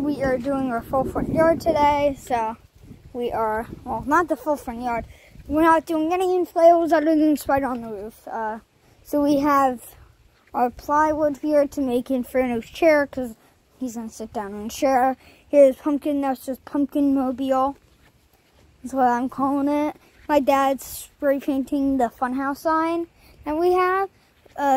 we are doing our full front yard today. So we are, well, not the full front yard. We're not doing any inflatables other than Spider on the roof. So we have our plywood here to make Inferno's chair because he's going to sit down in a chair. Here's Pumpkin, that's just Pumpkin Mobile. That's what I'm calling it. My dad's spray painting the funhouse sign that we have.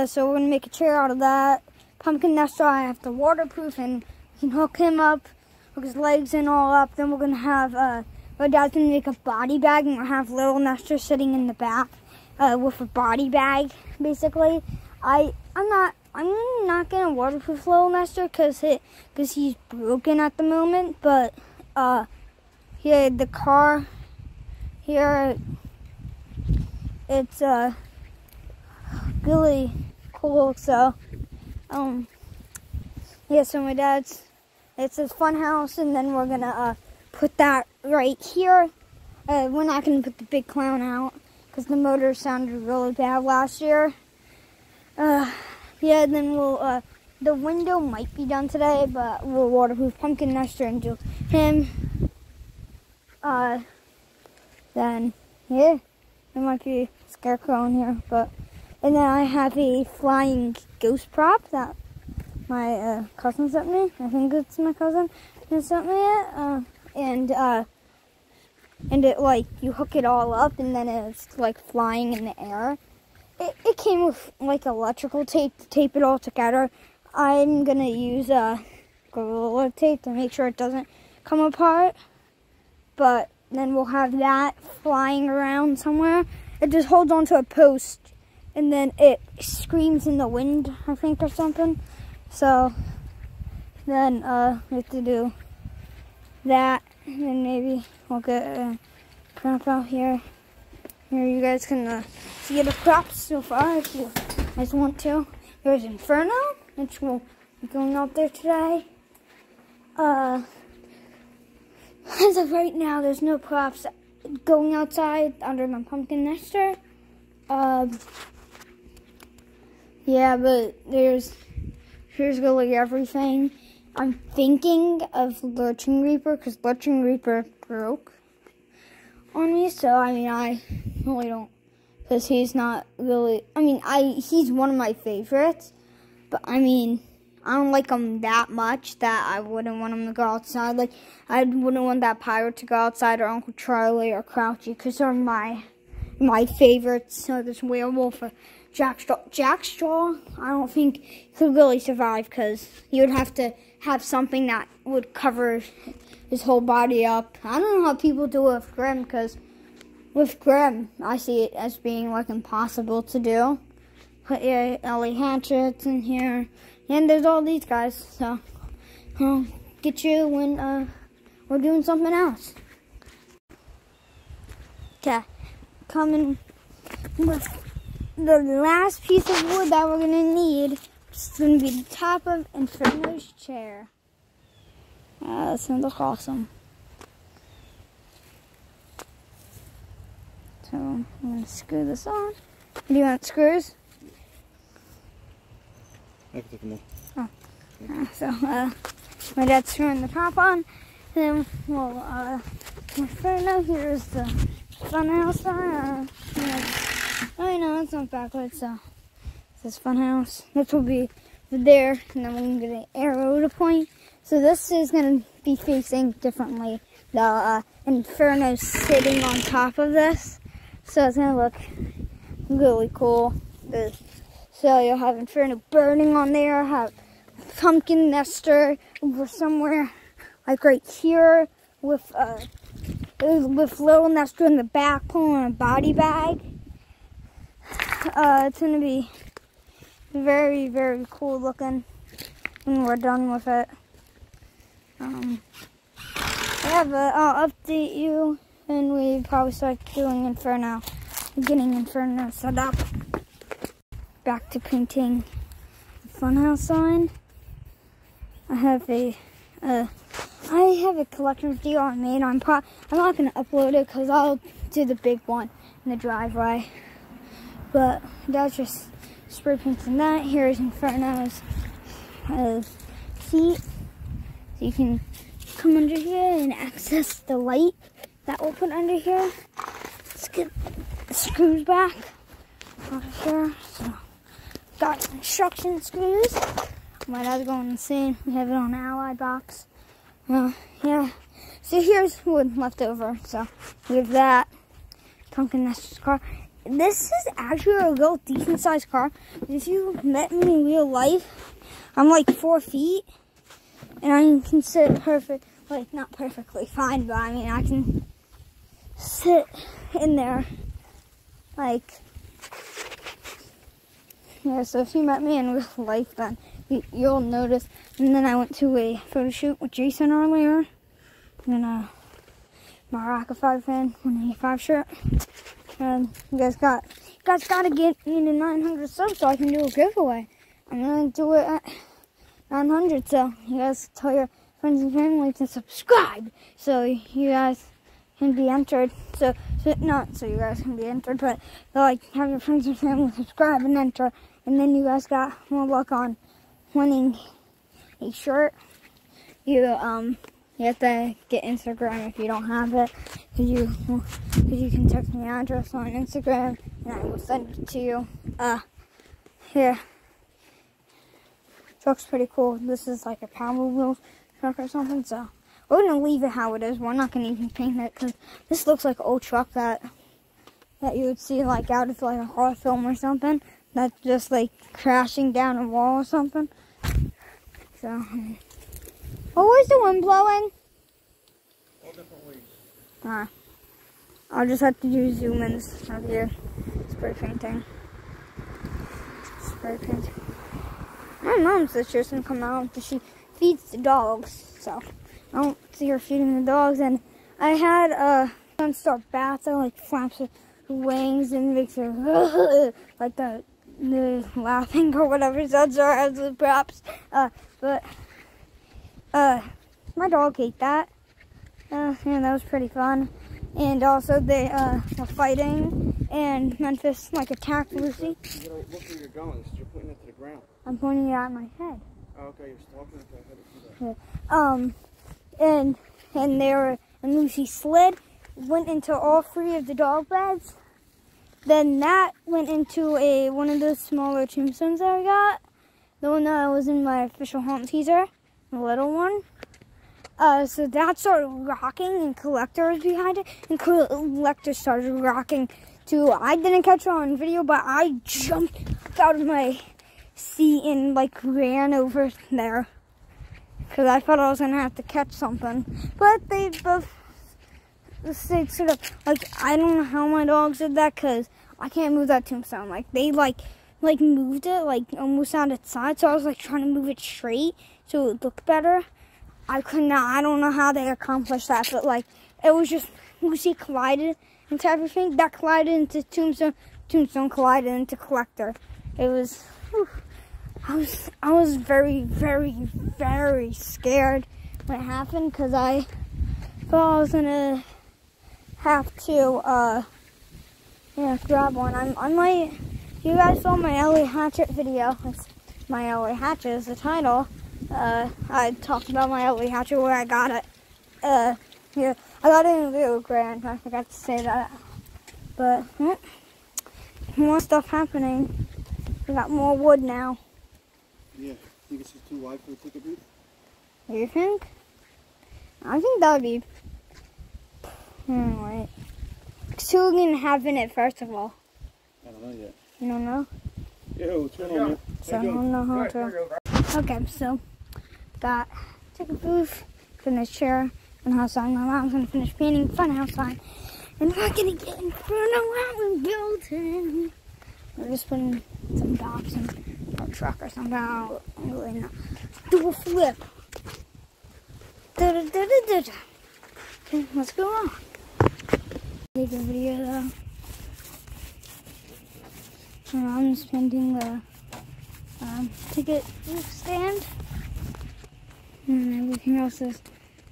So we're going to make a chair out of that. Pumpkin Nestor, I have to waterproof and you can hook him up, hook his legs and all up. Then we're going to have, my dad's going to make a body bag and we'll have little Nestor sitting in the back with a body bag, basically. I'm not going to waterproof little Nestor because he's broken at the moment. But here, the car, here, it's really cool. So, yeah, so my dad's, it's his fun house, and then we're gonna put that right here. We're not gonna put the big clown out because the motor sounded really bad last year. Yeah, then we'll, the window might be done today, but we'll waterproof Pumpkin Nestor and do him. Then, yeah, there might be a scarecrow in here, but, and then I have a flying ghost prop that my cousin sent me. I think it's my cousin who sent me it. And it, like, you hook it all up and then it's like flying in the air. It came with like electrical tape to tape it all together. I'm gonna use Gorilla tape to make sure it doesn't come apart. But then we'll have that flying around somewhere. It just holds onto a post and then it screams in the wind, I think, or something. So then we have to do that, and then maybe we'll get a prop out here. Here you guys can see the props so far if you guys want to. Here's Inferno, which will be going out there today. As of right now, there's no props going outside under my Pumpkin Nestor. Yeah, but here's really everything. I'm thinking of Lurching Reaper because Lurching Reaper broke on me. So, I mean, I really don't, because he's not really, I mean, he's one of my favorites. But, I mean, I don't like him that much that I wouldn't want him to go outside. Like, I wouldn't want that pirate to go outside or Uncle Charlie or Crouchy because they're my favorites. So, this werewolf or Jackstraw, I don't think he could really survive because he would have to have something that would cover his whole body up. I don't know how people do it with Grim because with Grim, I see it as being like impossible to do. But yeah, Ellie Hatchet's in here, and there's all these guys. So I'll get you when we're doing something else. Okay, coming with the last piece of wood that we're going to need. It's going to be the top of Inferno's chair. That's going to look awesome. So I'm going to screw this on. Do you want screws? I can take them off. Oh. So my dad's screwing the top on. Then we'll Inferno. Here's the funhouse sign. Oh, no, it's not backwards, so this is Funhouse. This will be there, and then we're going to get an arrow to point. So this is going to be facing differently. The Inferno's sitting on top of this, so it's going to look really cool. So you'll have Inferno burning on there, have Pumpkin Nestor over somewhere, like right here, with little Nestor in the back pulling a body bag. It's going to be very, very cool looking when we're done with it. Yeah, but I'll update you and we probably start doing Inferno, getting Inferno set up. Back to painting the funhouse sign. I have a collector's deal I made. I'm not going to upload it because I'll do the big one in the driveway. But that's just spray painting that. Here's Inferno's seat. So you can come under here and access the light that we'll put under here. Let's get the screws back out of here. So, got construction screws. My dad's going insane. We have it on the Allied box. Yeah. So here's wood left over. So we have that. Pumpkin Nestor's car. This is actually a real decent sized car. If you met me in real life, I'm like 4 feet. And I can sit like not perfectly fine, but I mean I can sit in there like, yeah. So if you met me in real life, then you'll notice. And then I went to a photo shoot with Jason earlier. And then my Rocket 5 fan 185 shirt. And you guys gotta get me to 900 subs so I can do a giveaway. I'm gonna do it at 900, so you guys tell your friends and family to subscribe so you guys can be entered. So not so you guys can be entered, but like have your friends and family subscribe and enter, and then you guys got more luck on winning a shirt. You have to get Instagram if you don't have it, because you can text me address on Instagram and I will send it to you. Here. Truck's pretty cool. This is like a Power Wheels truck or something, so we're gonna leave it how it is. We're not gonna even paint it because this looks like an old truck that you would see like out of like a horror film or something. That's just like crashing down a wall or something. So, oh, where's the wind blowing? All different ways. I'll just have to do zoom ins of here. Spray painting. Spray painting. My mom says she doesn't come out because she feeds the dogs, so I don't see her feeding the dogs. And I had some start bats that like flaps her wings and makes her like the laughing or whatever sounds are as the props. But my dog ate that. Yeah, that was pretty fun. And also they were fighting, and Memphis like attacked Lucy. You gotta look where you're going, so you're pointing it to the ground. I'm pointing it at my head. Oh, okay, you're stalking it. Okay, I didn't see that. And Lucy slid, went into all 3 of the dog beds. Then that went into one of those smaller tombstones that I got. The one that was in my official home teaser, the little one. So that started rocking, and Collector was behind it, and Collector started rocking too. I didn't catch it on video, but I jumped out of my seat and like ran over there because I thought I was gonna have to catch something. But they both stayed sort of like, I don't know how my dogs did that because I can't move that tombstone. Like they like moved it like almost on its side, so I was like trying to move it straight so it would look better. I could not. I don't know how they accomplished that, but like it was just Lucy collided into everything. That collided into Tombstone. Tombstone collided into Collector. It was. Whew, I was very, very, very scared when it happened because I thought I was gonna have to grab one. You guys saw my LA Hatchet video. My LA Hatchet is the title. I talked about my LA Hatchet, where I got it. Yeah, I got it in Rio Grande. I forgot to say that. But more stuff happening. We got more wood now. Yeah, think this is too wide for the ticket booth? You think? I think that would be. Wait. So we're gonna have in it first of all. I don't know yet. You don't know? Yo, what's going on, man? So I don't know how to. Okay, so got ticket booth, finished chair, and outside. My mom's gonna finish painting fun outside, and we're gonna get in front of our building. We're just putting some dots in our truck or something. I don't really know. Do a flip. Okay, let's go on. Take a video though. I'm just painting the ticket booth stand. And everything else is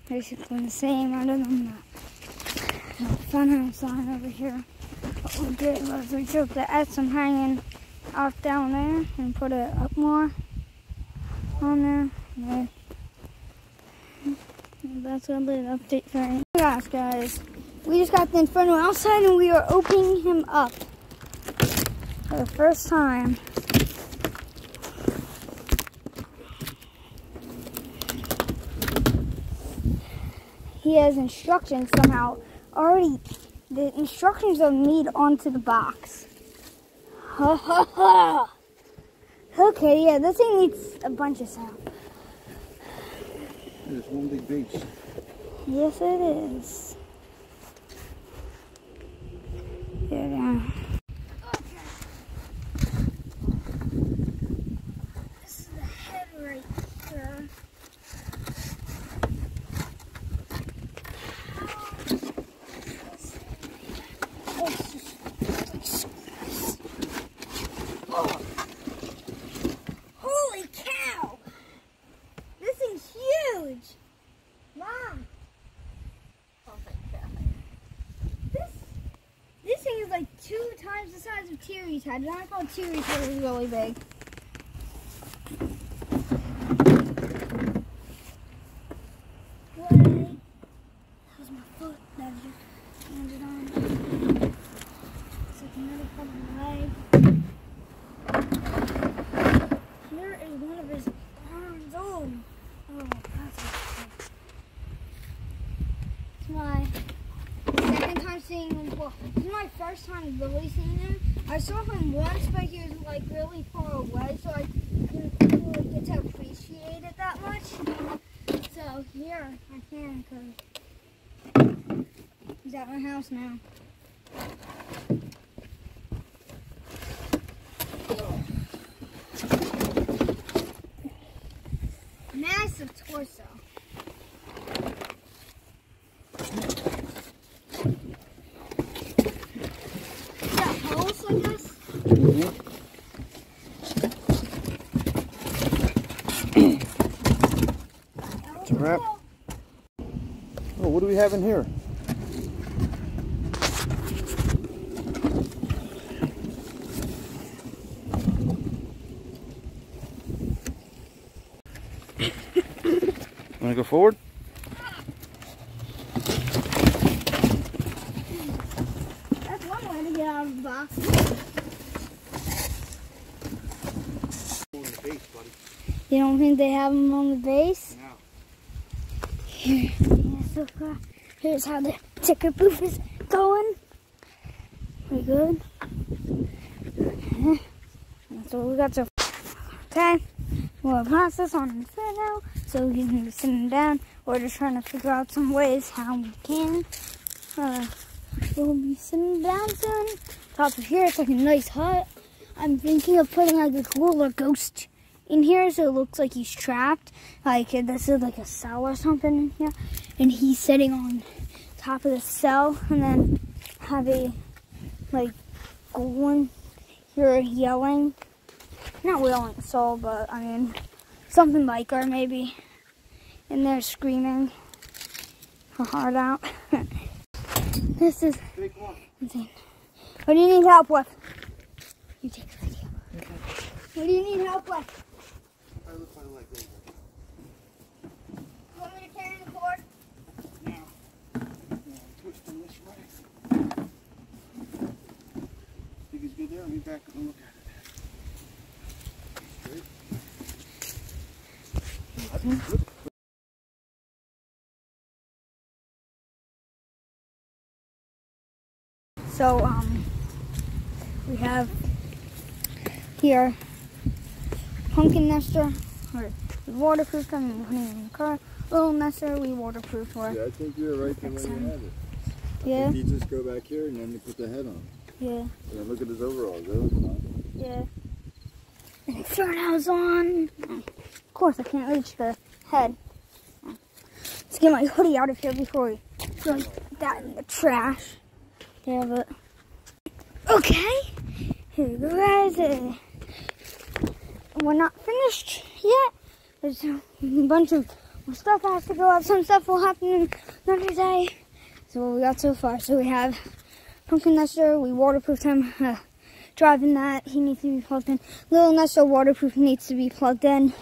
basically the same other than the funhouse sign over here. What we did was we took the Etsy hanging off down there and put it up more on there. That's gonna be an update for him. Gosh, guys, we just got the Inferno outside and we are opening him up for the first time. He has instructions somehow already. The instructions are made onto the box. Ha ha ha! Okay, yeah, this thing needs a bunch of sound. It's one big bass. Yes, it is. There we go. This is the head right there. Oh. Holy cow! This thing's huge! Mom! Oh my God. This thing is like 2 times the size of Tyrie's head. And I thought Tyrie's head was really big. That was my foot that I just landed on. It's like another part of my leg. Here is one of his arms. Oh, that's it's my second time seeing him. Well, this is my first time really seeing him. I saw him once, but he was like really far away, so I didn't really get to appreciate it that much. So here I can, because he's at my house now. Massive torso. Is that holes like this? It's a wrap. Oh, what do we have in here? Want to go forward? That's one way to get out of the box. You don't think they have them on the base? No. Here, yeah, so far. Here's how the ticker booth is going. Pretty good. Okay. That's what we got so far. Okay. We'll pass this on Inferno so we can be sitting down. We're just trying to figure out some ways how we can. We'll be sitting down soon. Top of here, it's like a nice hut. I'm thinking of putting like a cooler ghost in here so it looks like he's trapped. Like this is like a cell or something in here. And he's sitting on top of the cell and then have a like golem here yelling. Not yelling soul, but I mean something like her maybe. And they're screaming her heart out. This is insane. What do you need help with? You take the video. Okay. What do you need help with? I lift my leg over. You want me to carry the cord? No. Twist them this way. Think he's good there? Let me back up and look at it. Straight. So, we have here Pumpkin Nester, or we waterproofed them and putting it in the car. Little Nester, we waterproofed for. Yeah, I think you're right the way you have it. Yeah. You just go back here and then you put the head on. Yeah. Yeah, look at his overalls. Those fine. Yeah. And Inferno's on. Of course, I can't reach the head. Let's get my hoodie out of here before we throw that in the trash. Yeah, but okay. Here we go, guys. We're not finished yet. There's a bunch of more stuff that has to go up. Some stuff will happen another day. So what we got so far. So we have Pumpkin Nester. We waterproofed him. Driving that, he needs to be plugged in. Little Nester waterproof needs to be plugged in.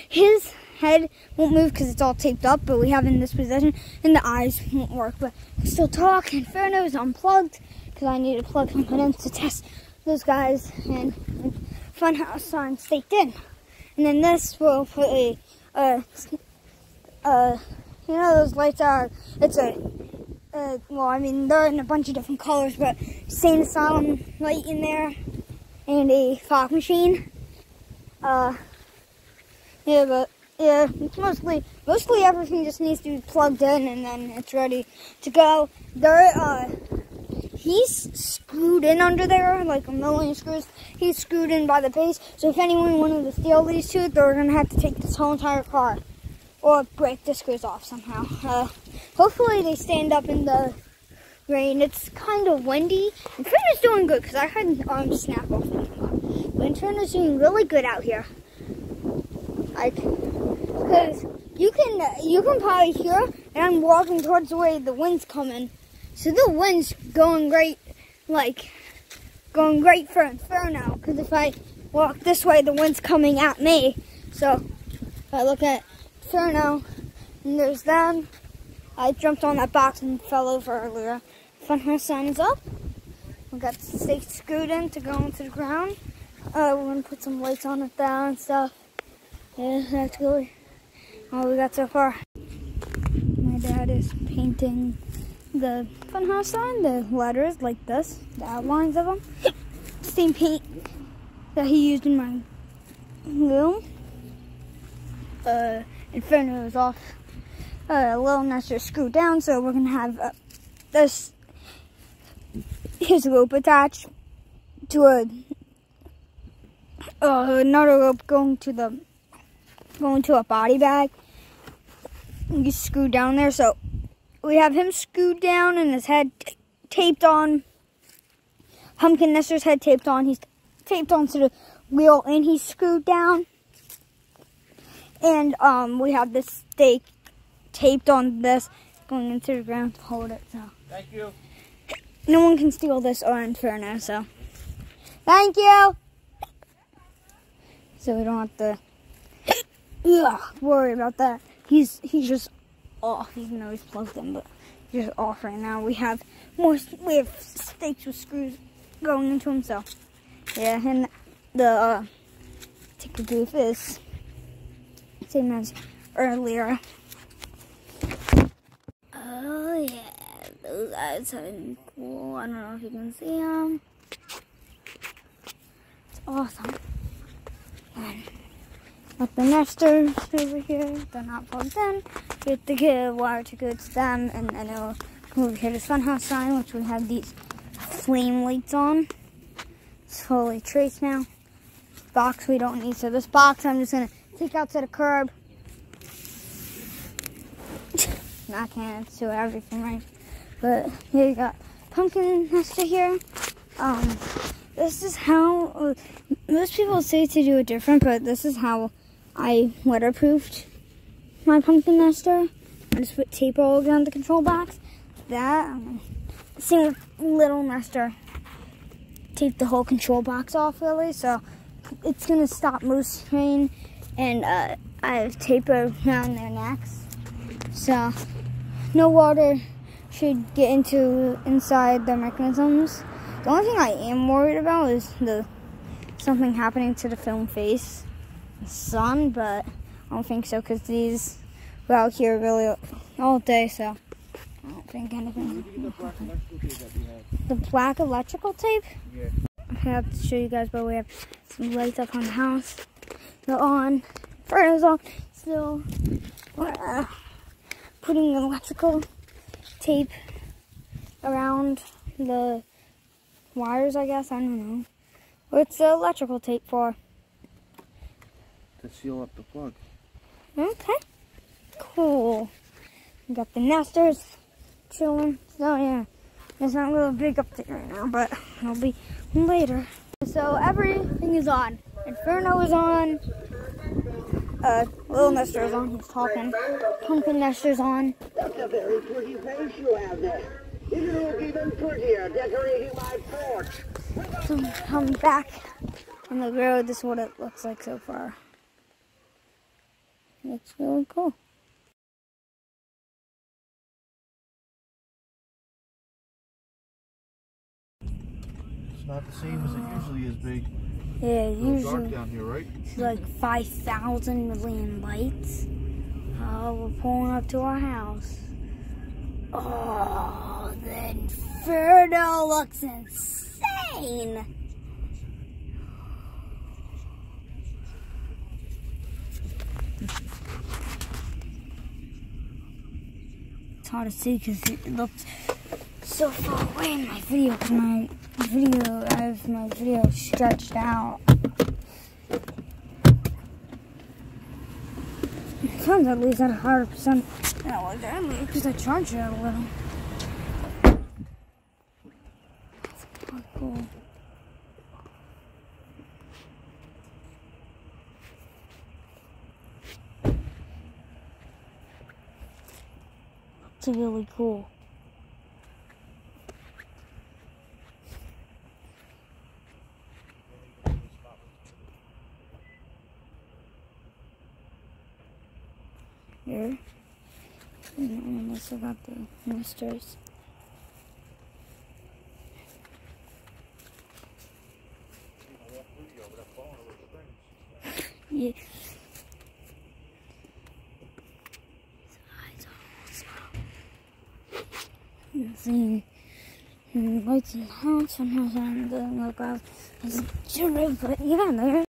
His head won't move because it's all taped up, but we have it in this position, and the eyes won't work. But I can still talk. Inferno is unplugged because I need to plug something in to test those guys, and Funhouse sign staked in. And then this will put a, you know those lights are, it's a, well, I mean, they're in a bunch of different colors, but Sane Asylum light in there, and a fog machine. Yeah, but yeah, mostly everything just needs to be plugged in, and then it's ready to go. He's screwed in under there, like a million screws. He's screwed in by the base, so if anyone wanted to steal these two, they're gonna have to take this whole entire car, or break the screws off somehow. Hopefully they stand up in the rain. It's kind of windy. Inferno's doing good, because I had an arm snap off the car. But Inferno's doing really good out here. Like, because you can probably hear, and I'm walking towards the way the wind's coming. So the wind's going great, like, going great for Inferno, because if I walk this way, the wind's coming at me. So if I look at Inferno, and there's them. I jumped on that box and fell over earlier. Funhouse sign is up. We got the stakes screwed in to go into the ground. We're going to put some lights on it there and stuff. Yeah, that's really all we got so far. My dad is painting the Funhouse sign, the letters like this, the outlines of them. Same paint that he used in my room. Inferno is off. Little Nestor screwed down, so we're gonna have his rope attached to another rope going to a body bag. He's screwed down there, so we have him screwed down and his head taped on. Pumpkin Nestor's head taped on. He's taped onto the wheel and he's screwed down. And we have this stake taped on this going into the ground to hold it. So thank you. No one can steal this or Inferno, so thank you. So we don't have to worry about that. He's just off, even though he's plugged in, but he's just off right now. We have stakes with screws going into him, so yeah. And the ticker booth is same as earlier. Oh yeah, those guys are cool. I don't know if you can see them. It's awesome. And got the nesters over here. They're not plugged in. We have to get a wire to go to them, and then it'll come over here to Funhouse sign, which we have these flame lights on. It's fully traced now. Box we don't need, so this box I'm just gonna take out to the curb. I can't do everything right, but here you got Pumpkin Nestor here. This is how most people say to do it different, but this is how I weatherproofed my Pumpkin Nestor. I just put tape all around the control box. That same with Little Nestor. Tape the whole control box off really, so it's gonna stop moose rain, and I have tape around their necks, so no water should get inside the mechanisms. The only thing I am worried about is something happening to the film face, the sun, but I don't think so because these were out here really all day, so I don't think anything. The black electrical tape? Yeah. I have to show you guys, but we have some lights up on the house. They're on. Furnace on. Still, we're putting electrical tape around the wires, I guess. I don't know. What's the electrical tape for? To seal up the plug. Okay. Cool. We got the nesters chilling. So yeah, it's not a little big update right now, but it'll be later. So everything is on. Inferno is on. Little Nestor is on. He's talking. Pumpkin Nestor's on. That's a very pretty face you have there. It'll look even prettier decorating my porch. So I'm back on the road. This is what it looks like so far. Looks really cool. It's not the same as it usually is, Big. Yeah, It's dark usually down here, right? it's like 5,000 million lights. We're pulling up to our house. Oh, the Inferno looks insane. It's hard to see because it looks so far away in my video. Cause I have my video stretched out. It sounds at least at 100%. No, exactly, because I charged it a little. That's quite cool. It's really cool. Here. And I also got the misters. Yeah. See, lights in the house, sometimes I don't look out. But yeah, there.